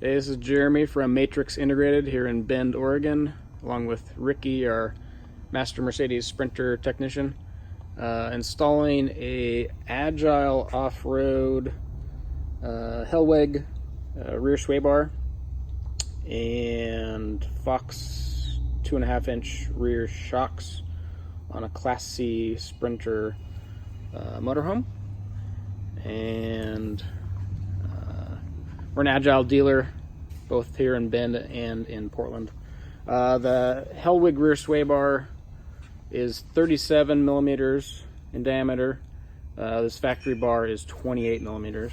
Hey, this is Jeremy from Matrix Integrated here in Bend, Oregon, along with Ricky, our Master Mercedes Sprinter technician, installing a Agile Offroad Hellwig rear sway bar and Fox 2.5-inch rear shocks on a ClassC Sprinter motorhome. And we're an Agile dealer, both here in Bend and in Portland. The Hellwig rear sway bar is 37 millimeters in diameter. This factory bar is 28 millimeters.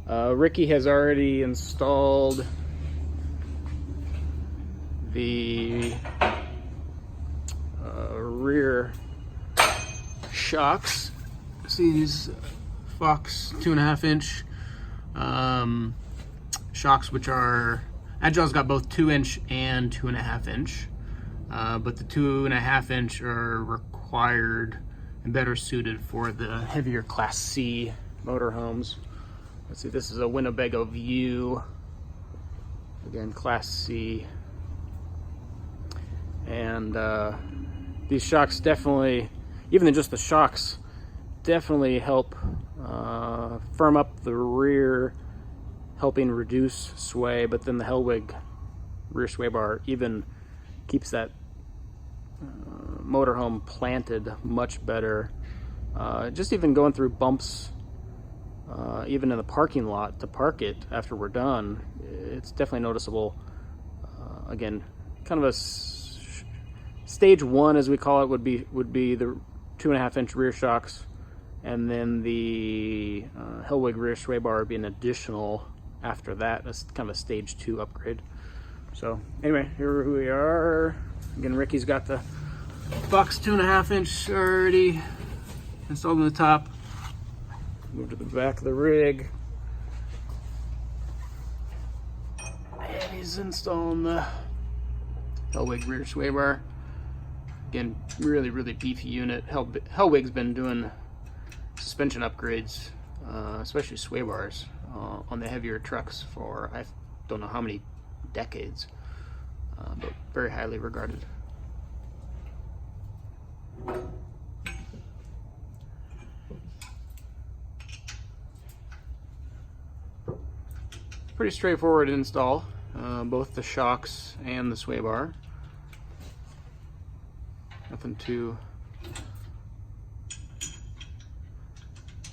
Ricky has already installed the rear shocks. See these Fox 2.5-inch shocks, which are Agile's got both 2-inch and 2.5-inch, but the 2.5-inch are required and better suited for the heavier Class C motorhomes. Let's see, this is a Winnebago View, again Class C, and these shocks definitely, even just the shocks, definitely help firm up the rear, helping reduce sway, but then the Hellwig rear sway bar even keeps that motorhome planted much better. Just even going through bumps, even in the parking lot to park it after we're done, it's definitely noticeable. Again, kind of a stage one, as we call it, would be the 2.5-inch rear shocks, and then the Hellwig rear sway bar would be an additional after that. That's kind of a stage 2 upgrade. So anyway, here we are. Again, Ricky's got the Fox 2.5-inch already installed on the top. Move to the back of the rig. And he's installing the Hellwig rear sway bar. Again, really beefy unit. Hellwig's been doing suspension upgrades, especially sway bars, on the heavier trucks for I don't know how many decades, but very highly regarded. Pretty straightforward install, both the shocks and the sway bar. Nothing too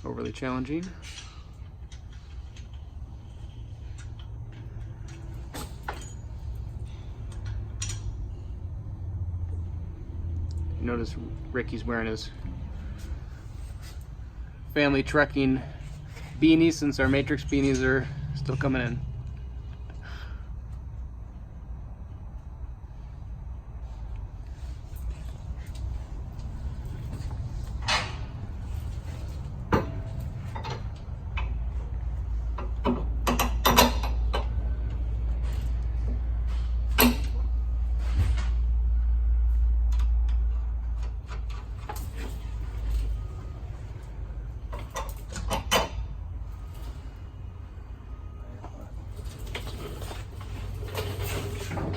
overly challenging. Notice Ricky's wearing his family trekking beanie, since our Matrix beanies are still coming in.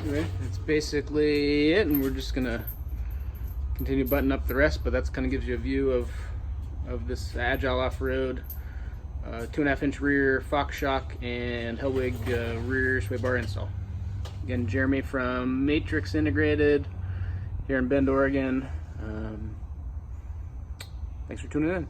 Anyway, that's basically it, and we're just gonna continue buttoning up the rest, but that's kind of gives you a view of this Agile Offroad 2.5-inch rear Fox shock and Hellwig rear sway bar install. Again, Jeremy from Matrix Integrated here in Bend, Oregon. Thanks for tuning in.